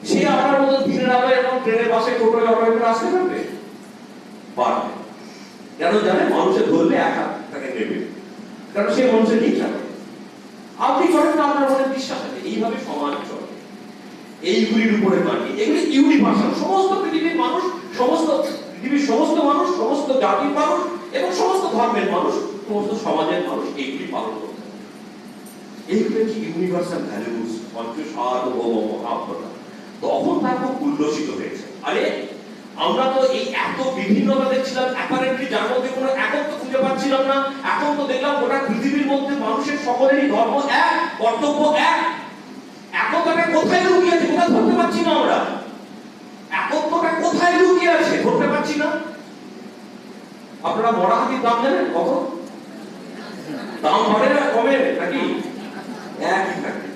সে আপনার মতো দিনের আলোয় এখন ট্রেনে, বাসে, টোটোয় অটোয় করে আসতে পারবে? পারবে। কেন জানে? মানুষের ধরলে একা তাকে নেবে, কারণ সে মানুষের হিংসা করে। আপনি করেন না, আপনার মনে বিশ্বাস আছে। এইভাবে সমাজ চলে এইগুলির উপরে দাঁড়িয়ে। এগুলি ইউনিভার্সাল, সমস্ত পৃথিবীর মানুষ, সমস্ত পৃথিবীর সমস্ত মানুষ, সমস্ত জাতির মানুষ এবং সমস্ত ধর্মের মানুষ, সমস্ত সমাজের মানুষ এইগুলি পালন করতে হবে। এইগুলো হচ্ছে ইউনিভার্সাল ভ্যালুস, সার্বভৌম মহাব্রত। তখন তার খুব উল্লসিত হয়েছে, আরে আমরা তো এই এত বিভিন্নতা দেখছিলাম, অ্যাপারেন্টলি যার মধ্যে কোনো একত্ব খুঁজে পাচ্ছিলাম না। এখন তো দেখলাম গোটা পৃথিবীর মধ্যে মানুষের সকলেরই ধর্ম এক, কর্তব্য এক। একতাটা কোথায় লুকিয়ে আছে? কোথায় ধরতে পারছি না আমরা। একত্বটা কোথায় লুকিয়ে আছে ধরতে পারছি না। আপনারা মরা হাতির দাম জানেন কত? দাম বাড়ে না কমে নাকি? একই থাকে।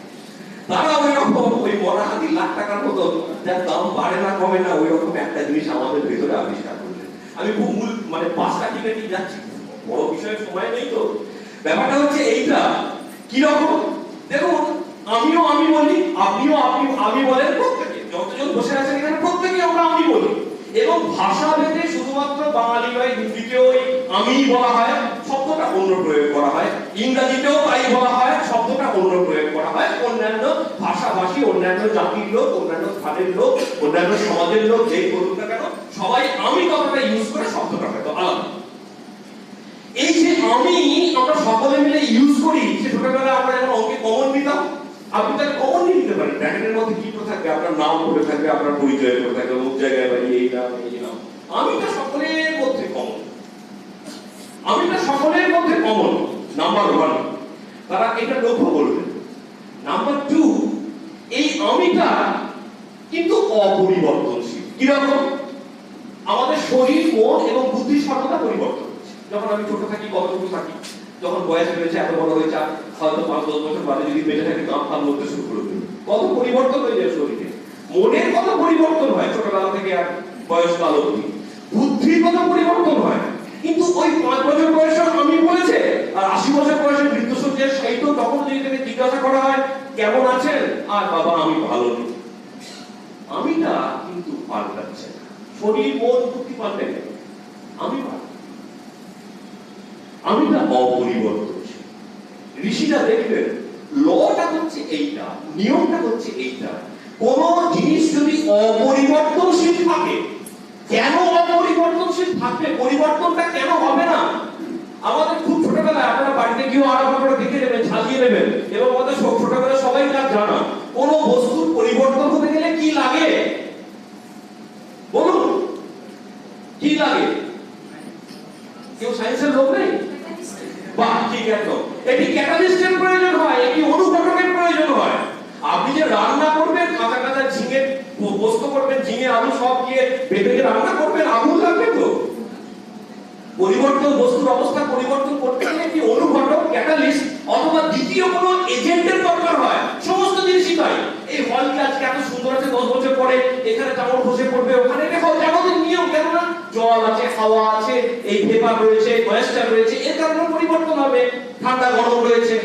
তারা ওই রকম, ওই মরা হাতি লাখ টাকার মতো, যার দাম বাড়ে না কমে না, ওই রকম একটা জিনিস আমাদের ভেতরে আবিষ্কার করলেন। আমি খুব মূল মানে 5টা টিকে যাচ্ছি, বড় বিষয়ের সময় নেই তো। ব্যাপারটা হচ্ছে এইটা কি রকম দেখুন, আমিও আমি বলি, আপনিও আপনি আমি বলেন, প্রত্যেকে যতজন বসে আছেন এখানে প্রত্যেকে আমরা আমি বলি। এবং ভাষা ভেদে শুধুমাত্র বাঙালি নয়, হিন্দিতেও আমি বলা হয়, শব্দটা অন্য প্রয়োগ করা হয়, ইংরেজিতেও তাই বলা হয়, শব্দটা অন্য প্রয়োগ করা হয়। অন্যান্য ভাষাভাষী, অন্যান্য জাতির লোক, অন্যান্য স্থানের লোক, অন্যান্য সমাজের লোক যেই বলুন না কেন, সবাই আমি কথাটা ইউজ করে শব্দটা হয়তো আলাদা। এই যে আমি আমরা সকলে মিলে ইউজ করি, সে ছোটবেলায় আমরা যখন অঙ্কে কমন নিতাম, আপনি তাকে কমন নিয়ে নিতে পারেন। ব্র্যাকেটের মধ্যে কি করে থাকবে? আপনার নাম পড়ে থাকবে, আপনার পরিচয় পড়ে থাকবে, অমুক জায়গায় বাড়ি, এই নাম, এই নাম। আমিটা সকলের মধ্যে কমন, আমিটা সকলের মধ্যে কমন, নাম্বার 1। তারা এটা লক্ষ্য করবেন। নাম্বার 2, এই আমিটা কিন্তু অপরিবর্তনশীল। কিরকম? আমাদের শরীর, মন এবং বুদ্ধি সর্বদা পরিবর্তন হচ্ছে। যখন আমি ছোট থাকি কতটুকু থাকি, যখন বয়স হয়েছে, এত বড় হয়েছে, হয়তো 5-10 বছর বাদে যদি বেঁচে থাকি, গান ফান করতে শুরু করে দেবে, কত পরিবর্তন হয়ে যায় শরীরে। মনের কত পরিবর্তন হয় ছোটবেলা থেকে আর বয়সকাল অবধি। বুদ্ধির কত পরিবর্তন হয়। কিন্তু ওই 5 বছর বয়সে আমি বলেছে আর 80 বছর বয়সে মৃত্যুশয্যায় শায়িত তখন যদি তাকে জিজ্ঞাসা করা হয় কেমন আছেন, আর বাবা আমি ভালো নেই, আমিটা কিন্তু পাল্টাচ্ছে না, শরীর মন বুদ্ধি পাল্টে গেল, আমিটা অপরিবর্তনশীল। ঋষিরা দেখবেন লটা হচ্ছে এইটা, নিয়মটা হচ্ছে এইটা, কোন জিনিস যদি অপরিবর্তনশীল থাকে, কেন অপরিবর্তনশীল থাকবে, পরিবর্তনটা কেন হবে না? আমাদের খুব ছোটবেলায় আপনারা বাড়িতে গিয়ে আলাদা করে দেখে নেবেন, ঝালিয়ে নেবেন, এবং আমাদের সব ছোটবেলায় সবাই তার জানা কোন বস্তুর পরিবর্তন হতে গেলে কি লাগে বলুন, কি লাগে? কেউ সায়েন্সের লোক নেই? বাহ, ঠিক একদম। এটি ক্যাটালিস্টের প্রয়োজন হয়, এটি অনুঘটকের প্রয়োজন হয়। আপনি যে রান্না করবেন, কাঁচা কাঁচা ঝিঙে পোস্ত করবেন, ঝিঙে আলু সব দিয়ে বেটে রান্না করবেন, আগুন লাগবে তো। পরিবর্তন, বস্তুর অবস্থা পরিবর্তন করতে গেলে কি অনুঘটক, ক্যাটালিস্ট অথবা দ্বিতীয় কোনো এজেন্টের দরকার হয়। সমস্ত জিনিসই তাই। এই হলটি আজকে এত সুন্দর আছে, 10 বছর পরে এখানে যেমন বসে পড়বে, ওখানে দেখো জগতের নিয়ম, কেন না জল আছে, হাওয়া আছে, এই ভেপার রয়েছে, ময়েশ্চার রয়েছে, এর কারণে পরিবর্তন হবে, ঠান্ডা গরম রয়েছে।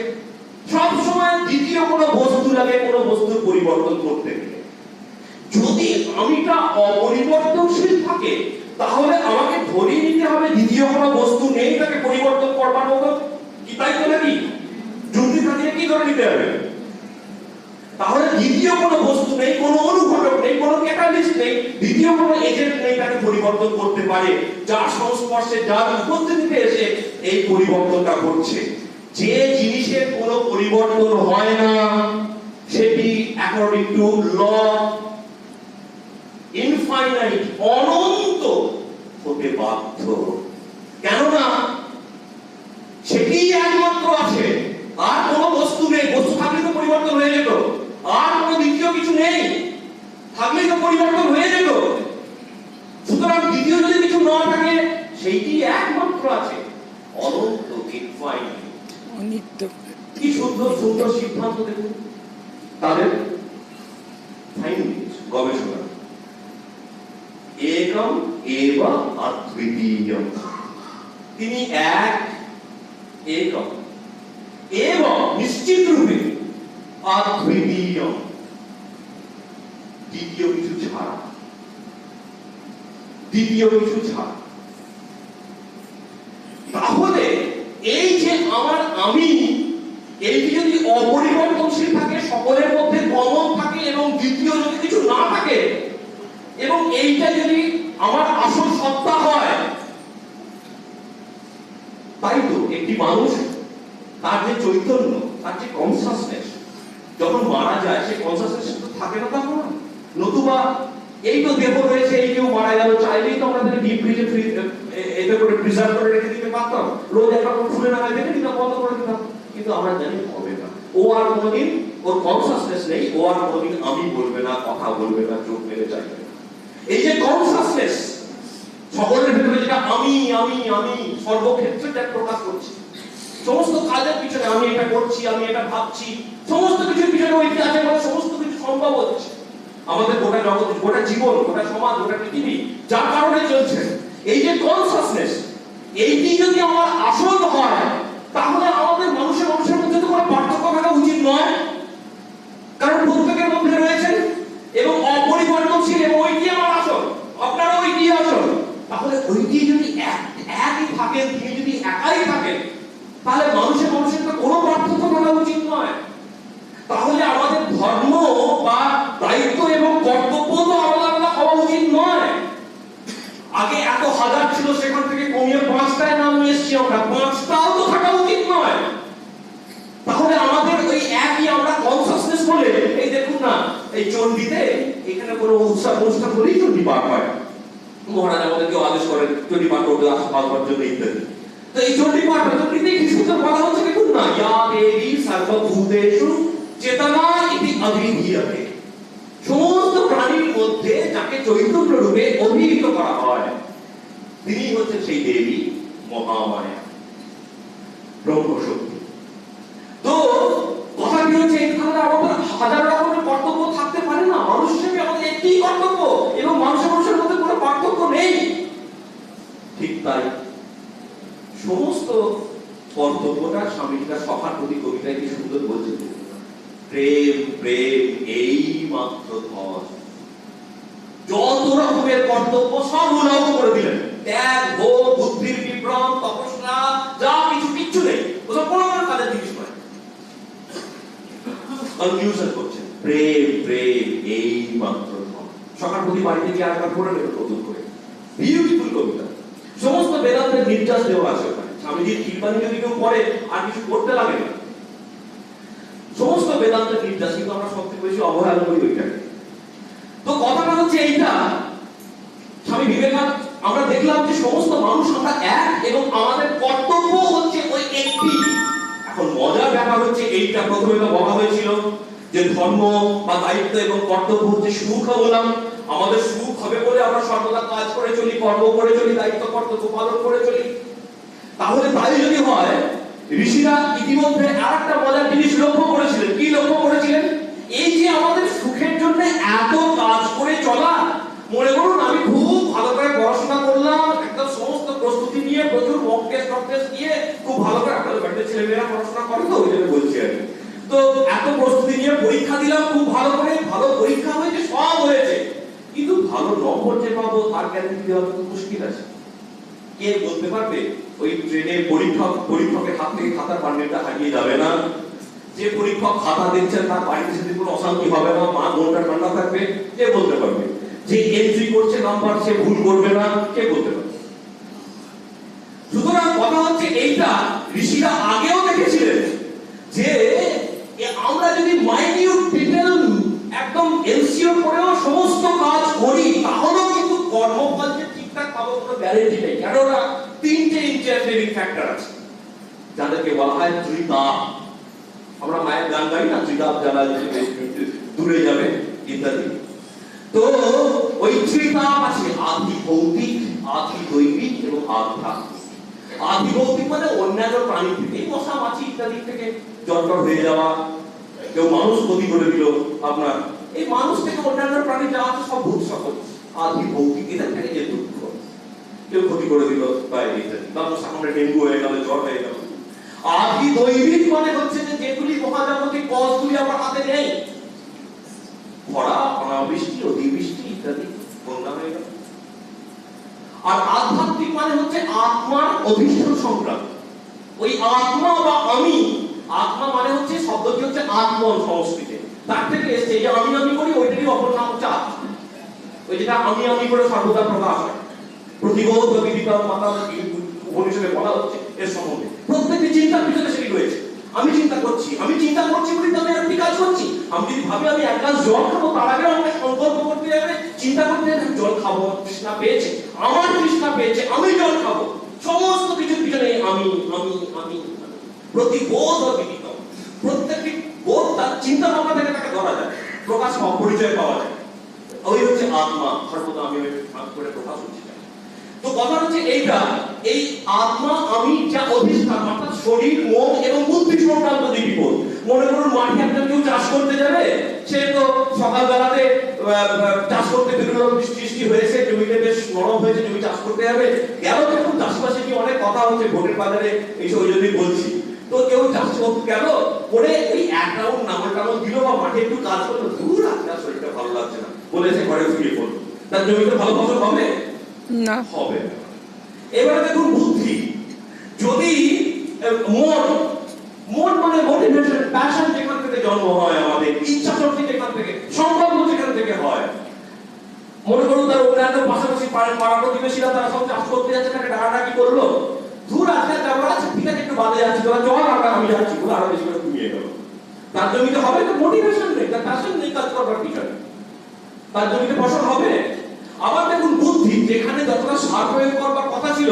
সব সময় দ্বিতীয় কোনো বস্তু লাগে কোনো বস্তুর পরিবর্তন করতে গেলে। যদি আমিটা অপরিবর্তনশীল থাকে তাহলে আমাকে ধরিয়ে নিতে হবে দ্বিতীয় কোনো বস্তু নেই তাকে পরিবর্তন করবার মতো, কি তাই তো নাকি? যুক্তি থাকিলে কি ধরে নিতে হবে? তাহলে দ্বিতীয় কোনো বস্তু নেই, কোনো অনুঘটক নেই, কোনো ক্যাটালিস্ট নেই, দ্বিতীয় কোনো এজেন্ট নেই তাকে পরিবর্তন করতে পারে, যার সংস্পর্শে, যার উপস্থিতিতে এসে এই পরিবর্তনটা ঘটছে। যে জিনিসের কোনো পরিবর্তন হয় না সেটি অ্যাকর্ডিং টু ল ইনফাইনাইট, অনন্ত হতে বাধ্য, কেননা সেটি একমাত্র আছে, আর কোন বস্তু নেই। বস্তু থাকলে তো পরিবর্তন হয়ে যেত, আর কোন দ্বিতীয় কিছু নেই, থাকলে তো পরিবর্তন হয়ে যেত। সুতরাং দ্বিতীয় যদি কিছু না থাকে সেইটি একমাত্র আছে, অনন্ত, ইনফাইনাইট। কি সুন্দর সুন্দর সিদ্ধান্ত দেখুন তাদের ফাইন্ডিংস, গবেষণা। একম এব অদ্বিতীয়ম, তিনি এক, একম এবং নিশ্চিত রূপে অদ্বিতীয়ম, দ্বিতীয় কিছু ছাড়া, দ্বিতীয় কিছু ছাড়া। তাহলে এই যে আমার আমি, এইটি যদি অপরিবর্তনশীল থাকে, সকলের মধ্যে কমন থাকে, এবং দ্বিতীয় যদি কিছু না থাকে, এবং এইটা যদি আমার আসল সত্তা হয়, তাই তো একটি মানুষ তার যে চৈতন্য, তার যে কনসাসনেস, যখন মারা যায় সে কনসাসনেস তো থাকে না তখন, নতুবা এই তো দেহ রয়েছে, এই কেউ মারা গেল, চাইলেই তো আমরা তাকে ডিপ ফ্রিজে এতে করে প্রিজার্ভ করে রেখে দিতে পারতাম, রোজ একটা করে ফুলে না দেখে দিতাম, বন্ধ করে দিতাম, কিন্তু আমরা জানি হবে না। ও আর কোনোদিন, ওর কনসাসনেস নেই, ও আর কোনোদিন আমি বলবে না, কথা বলবে না, চোখ মেলে চাইবে না। এই যে কনসাসনেস, সকলের ভিতরে যেটা আমি আমি আমি সর্বক্ষেত্রে তার প্রকাশ করছে, সমস্ত কাজের পিছনে আমি এটা করছি, আমি এটা ভাবছি, সমস্ত কিছুর পিছনে ওইটা আছে, মানে সমস্ত কিছু সম্ভব হচ্ছে। আমাদের গোটা জগৎ, গোটা জীবন, গোটা সমাজ, গোটা পৃথিবী যার কারণে চলছে। এই যে কনসাসনেস, এইটি যদি আমার আসল হয়, তাহলে আমাদের মানুষের মধ্যে তো কোনো পার্থক্য থাকা উচিত নয়, কারণ প্রত্যেকের মধ্যে রয়েছে এবং অপরিবর্তনশীল, এবং ওইটি আমার আসল, আপনারা ওইটি আসল। তাহলে ওইটি যদি একই থাকেন, তিনি যদি একাই থাকেন, তাহলে মানুষের তো কোনো পার্থক্য থাকা উচিত নয়। তাহলে আমাদের ধর্ম বা দায়িত্ব এবং কর্তব্য তো আলাদা আলাদা হওয়া উচিত নয়। আগে এত হাজার ছিল, সেখান থেকে কমিয়ে 5টায় নামিয়ে এসেছি আমরা, 5টাও তো থাকা উচিত নয়। তাহলে আমাদের ওই একই আমরা কনসাসনেস বলে, এই দেখুন না, এই চণ্ডীতে এখানে কোনো অনুষ্ঠান হলেই চণ্ডী পাঠ হয়, মহারাজ আমাদেরকে আদেশ করেন চণ্ডী পাঠ করতে আসবার জন্য ইত্যাদি। তো এই চণ্ডী পাঠ চণ্ডীতে কি সুন্দর বলা হচ্ছে, দেখুন না, ইয়া দেবী সর্বভূতেষু চেতনা ইতি অভিধীয়তে, সমস্ত প্রাণীর মধ্যে যাকে চৈতন্য রূপে অভিহিত করা হয়, তিনি হচ্ছেন সেই দেবী মহামায়া, ব্রহ্মশক্তি। তো কথা কি হচ্ছে, এখানে আমাদের হাজার রকমের কর্তব্য থাকতে পারে না, মানুষ হিসেবে আমাদের একটি কর্তব্য, এবং মানুষের মধ্যে কোনো পার্থক্য নেই। ঠিক তাই কর্তব্যটা স্বামীজি তার সখার প্রতি কবিতায় কি সুন্দর বলছেন, প্রেম প্রেম এই মাত্র ধর, যত রকমের কর্তব্য সব উল্লাহ করে দিলেন, ত্যাগ ভোগ বুদ্ধির বিভ্রম তপস্যা যা কিছু কিচ্ছু নেই, ওসব কোনো কাজের জিনিস নয়। কনফিউশন করছেন, প্রেম প্রেম এই মাত্র ধর। সখার প্রতি বাড়িতে গিয়ে আরেকবার পড়ে নেবেন নতুন করে, বিউটিফুল কবিতা, সমস্ত বেদান্তের নির্যাস দেওয়া আছে ওখানে। স্বামীজির কৃপানি যদি কেউ পড়ে আর কিছু করতে লাগে না, সমস্ত বেদান্তের নির্যাস, কিন্তু আমরা সবথেকে বেশি অবহেলা করি ওইটাকে। তো কথাটা হচ্ছে এইটা, স্বামী বিবেকানন্দ, আমরা দেখলাম যে সমস্ত মানুষ আমরা এক এবং আমাদের কর্তব্য হচ্ছে ওই একটি। এখন মজার ব্যাপার হচ্ছে এইটা, প্রথমে তো বলা হয়েছিল যে ধর্ম বা দায়িত্ব এবং কর্তব্য হচ্ছে সুখ, বললাম আমাদের সুখ হবে বলে আমরা সর্বদা কাজ করে চলি, কর্ম করে চলি, দায়িত্ব কর্তব্য পালন করে চলি। তাহলে তাই যদি হয়, ঋষিরা ইতিমধ্যে আরেকটা মজার জিনিস লক্ষ্য করেছিলেন। কি লক্ষ্য করেছিলেন? এই যে আমাদের সুখের জন্য এত কাজ করে চলা, মনে করুন আমি খুব ভালো করে পড়াশোনা করলাম, একদম সমস্ত প্রস্তুতি নিয়ে, প্রচুর মক টেস্ট দিয়ে খুব ভালো করে, আপনাদের বাড়িতে ছেলেমেয়েরা পড়াশোনা করে তো ওই জন্য বলছি আমি, তো এত প্রস্তুতি নিয়ে পরীক্ষা দিলাম খুব ভালো করে, ভালো পরীক্ষা হয়েছে, সব হয়েছে, কিন্তু ভালো নম্বর যে পাবো তার গ্যারান্টি দেওয়া তো মুশকিল আছে। কে বলতে পারবে? ওই ট্রেনে পরীক্ষকের হাত থেকে খাতার বান্ডিলটা হারিয়ে যাবে না, যে পরীক্ষক খাতা দিচ্ছেন তার বাড়িতে সেদিন কোনো অশান্তি হবে না, মা মনটা ঠান্ডা থাকবে, কে বলতে পারবে? যে এন্ট্রি করছে নাম্বার সে ভুল করবে না, কে বলতে পারবে? সুতরাং কথা হচ্ছে এইটা, ঋষিরা আগেও দেখেছিলেন যে আমরা যদি মাইনিউট ডিটেইল একদম এনসিওর করেও সমস্ত কাজ করি, তাহলেও কিন্তু কর্মফল যে ঠিকঠাক পাবো কোনো গ্যারান্টি নেই। কেননা তিনটে ইন্টারফেয়ারিং ফ্যাক্টর আছে, যাদেরকে বলা হয় ত্রিতাপ। আমরা মায়ের গান গাই না, ত্রিতাপ জ্বালা দূরে যাবে ইত্যাদি। তো ওই ত্রিতাপ আছে, আদি ভৌতিক, আদি দৈবিক এবং আধ্যাত্মিক। আদি ভৌতিক মানে অন্যান্য প্রাণী থেকে, মশা মাছি ইত্যাদি থেকে জন্ম হয়ে যাওয়া, কেউ মানুষ ক্ষতি করে দিল আপনার, এই মানুষ থেকে অন্যান্য প্রাণী যা আছে সব ভূত সকল আদি ভৌতিক, এদের থেকে যে দুঃখ, কেউ ক্ষতি করে দিল বা ইত্যাদি, মানুষ সামনে ডেঙ্গু হয়ে গেল, জ্বর হয়ে গেল। আদি দৈবিক মানে হচ্ছে যে যেগুলি মহাজাগতিক কজগুলি আমার হাতে নেই, খরা, অনাবৃষ্টি, অতিবৃষ্টি ইত্যাদি, বন্যা হয়ে গেল। আর আধ্যাত্মিক মানে হচ্ছে আত্মার অধিষ্ঠান সংক্রান্ত, ওই আত্মা বা আমি, আত্মা মানে হচ্ছে শব্দটি হচ্ছে আত্মন সংস্কৃতে, তার থেকে এসেছে যে আমি আমি করি, ওইটারই অপর নাম হচ্ছে আত্মা। ওই যেটা আমি আমি করে সর্বদা প্রকাশ হয়, প্রতিবোধ বা বিদিত মাতা উপনিষদে বলা হচ্ছে এর সম্বন্ধে। প্রত্যেকটি চিন্তার ভিতরে সেটি রয়েছে, আমি চিন্তা করছি বলে তো আমি একটি কাজ করছি। আমি যদি ভাবি আমি এক গ্লাস জল খাবো, তার আগে আমাকে সংকল্প করতে হবে, চিন্তা করতে হবে জল খাবো, তৃষ্ণা পেয়েছে, আমার তৃষ্ণা পেয়েছে, আমি জল খাবো। সমস্ত কিছুর পিছনে আমি আমি আমি প্রতিবোধ ও বিদিত, প্রত্যেকটি বোধ তার চিন্তা ভাবনা থেকে তাকে ধরা যায়, প্রকাশ পরিচয় পাওয়া যায়। ওই হচ্ছে আত্মা, সর্বদা আমি করে প্রকাশ হচ্ছে। তো কথা হচ্ছে এইটা, এই আত্মা আমি যা অধিষ্ঠান, অর্থাৎ শরীর, মন এবং বুদ্ধি সংক্রান্ত যে বিপদ। মনে করুন মাঠে একজন কেউ চাষ করতে যাবে, সে তো সকালবেলাতে চাষ করতে বেরোলো, বৃষ্টি হয়েছে, জমিতে বেশ নরম হয়েছে, জমি চাষ করতে যাবে, গেল দেখুন চাষবাসে কি অনেক কথা হচ্ছে ভোটের বাজারে, এইসব ওই জন্যই বলছি। তো কেউ চাষ করতে গেল, করে ওই এক রাউন্ড নামল টামল দিল বা মাঠে একটু কাজ করলো, দূর আপনার শরীরটা ভালো লাগছে না, বলেছে ঘরে ফিরে পড়লো, তার জমিতে ভালো ফসল হবে না, হবে। এবারে দেখুন বুদ্ধি, যদি মন মানে মোটিভেশন, প্যাশন যেখান থেকে জন্ম হয়, আমাদের ইচ্ছা শক্তি যেখান থেকে, সংকল্প যেখান থেকে হয়। মনে করুন তার অন্যান্য পাশাপাশি পাড়া প্রতিবেশীরা তারা সব চাষ করতে যাচ্ছে, তাকে ডাকাডাকি করলো, দূর আছে তারপর আছে ঠিক আছে একটু বাদে যাচ্ছি, তোরা চল আমরা আমি যাচ্ছি বলে আরো বেশি করে ঘুমিয়ে গেল। তার জমিতে হবে তো মোটিভেশন নেই, তার প্যাশন নেই কাজ করবার পিছনে, তার জমিতে ফসল হবে। আবার দেখুন বুদ্ধি, যেখানে যতটা সার প্রয়োগ করবার কথা ছিল,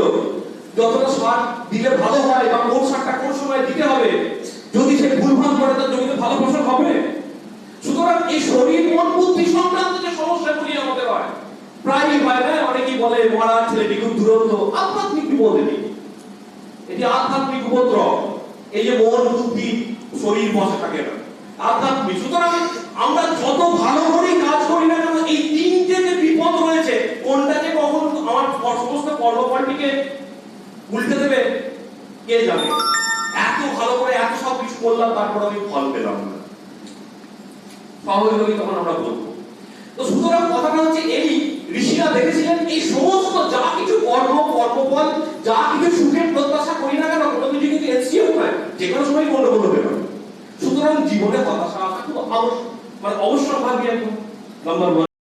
যতটা সার দিলে ভালো হয় বা কোন সারটা কোন সময় দিতে হবে, যদি সে ভুলভাল করে তার জমিতে ভালো ফসল হবে। সুতরাং এই শরীর মন বুদ্ধি সংক্রান্ত যে সমস্যাগুলি আমাদের হয়, প্রায়ই হয় না, অনেকেই বলে মরা ছেলেটি খুব দুরন্ত, আধ্যাত্মিক বিপদ এটি আধ্যাত্মিক উপদ্রব। এই যে মন বুদ্ধি শরীর বসে থাকে না, আধ্যাত্মিক। সুতরাং আমরা যত ভালো করে কাজ করি না কেন, এই তিনটে যে বিপদ রয়েছে, কোনটা যে কখন আমার সমস্ত কর্মফলটিকে উল্টে দেবে কে জানে। ভালো করে এত সব কিছু করলাম, তারপর আমি ফল পেলাম না, স্বাভাবিকভাবেই তখন আমরা বলবো। তো সুতরাং কথাটা হচ্ছে এই, ঋষিরা দেখেছিলেন এই সমস্ত যা কিছু কর্ম, কর্মফল, যা কিছু সুখের প্রত্যাশা করি না কেন, কোনো কিছু কিন্তু এসিও নয়, যে কোনো সময় গন্ডগোল হতে পারে। সুতরাং জীবনে হতাশা আসা খুব অবশ্যক, মানে অবশ্যক ভাবি একদম নাম্বার 1।